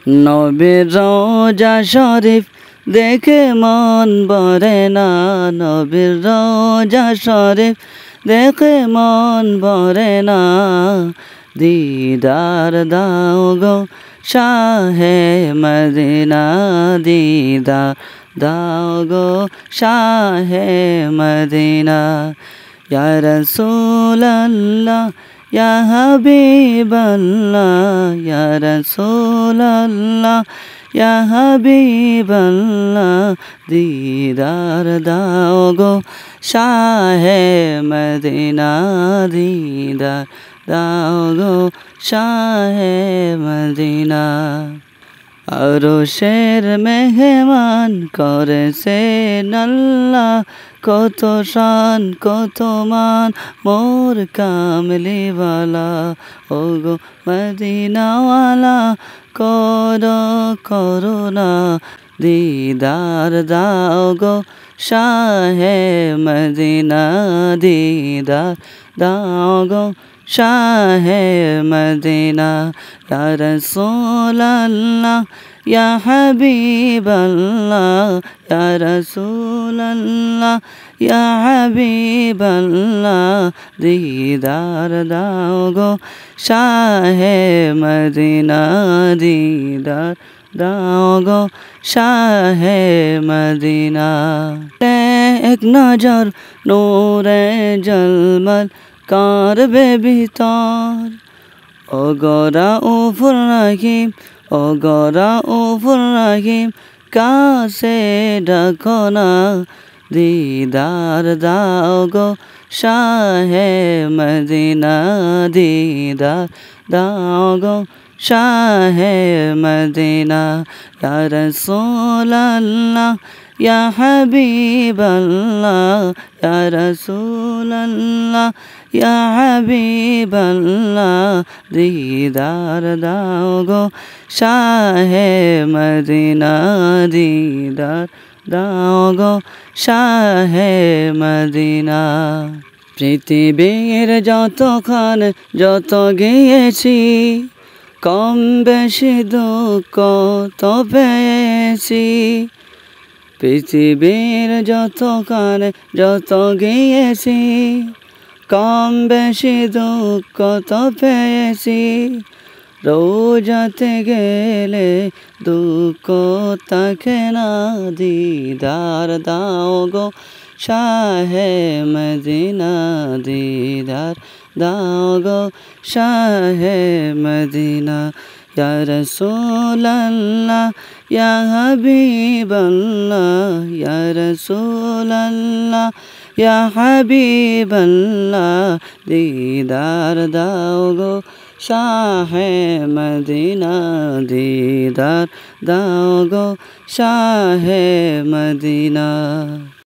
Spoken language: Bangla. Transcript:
নবীর রওজা শরীফ দেখে মন ভরে না, নবীর রওজা শরীফ দেখে মন ভরে না। দিদার দাও গো শাহে মদিনা, দিদার দাও গো শাহে মদিনা। ইয়া রাসূলাল্লাহ ইয়া হাবিবাল্লাহ, ইয়া রাসূলাল্লাহ ইয়া হাবিবাল্লাহ, দিদার দাও গো শাহে মদিনা, দিদার দাও গো শাহে মদিনা। আরশের মেহমান করেছেন আল্লাহ, কত শান কত মান মোর কামলিওয়ালা। ও গো মদিনাওয়ালা করো করুণা, দিদার দাও গো শাহে মদিনা, দিদার দাও গো শাহে মদিনা। ইয়া রাসূলাল্লাহ ইয়া হাবিবাল্লাহ, ইয়া রাসূলাল্লাহ ইয়া হাবিবাল্লাহ, দিদার দাও গো শাহে মদিনা, দিদার দাও গো শাহে মদিনা। এক নজর নূরে জলমল কারবে ভিতর, ও গোরা উফুর রাহিম, ও গোরা উফুর রাহিম কাছে ডাকো না। দিদার দাও গো শাহে মদিনা, দিদার দাও গো শাহে মদিনা। ইয়া রাসূলাল্লাহ ইয়া হাবিবাল্লাহ, ইয়া রাসূলাল্লাহ ইয়া হাবিবাল্লাহ, দিদার দাও গো শাহে মদিনা, দিদার দাও গো শাহে মদিনা। পৃথিবীর যতক্ষণ যত গিয়েছি, কম বেশি দুঃখ তো পেয়েছি। পৃথিবীর যতক্ষণ যত গিয়েছি, কম বেশি দুঃখ তো পেয়েছি। রোজাতে গেলে দুঃখ থাকে না, দিদার দাও গো শাহে মদিনা, দিদার দাও গো শাহে মদিনা। ইয়া রাসূলাল্লাহ ইয়া হাবিবাল্লাহ, ইয়া রাসূলাল্লাহ ইয়া হাবিবাল্লাহ, দিদার দাও গো শাহে মদিনা, দিদার দাও গো শাহে মদিনা।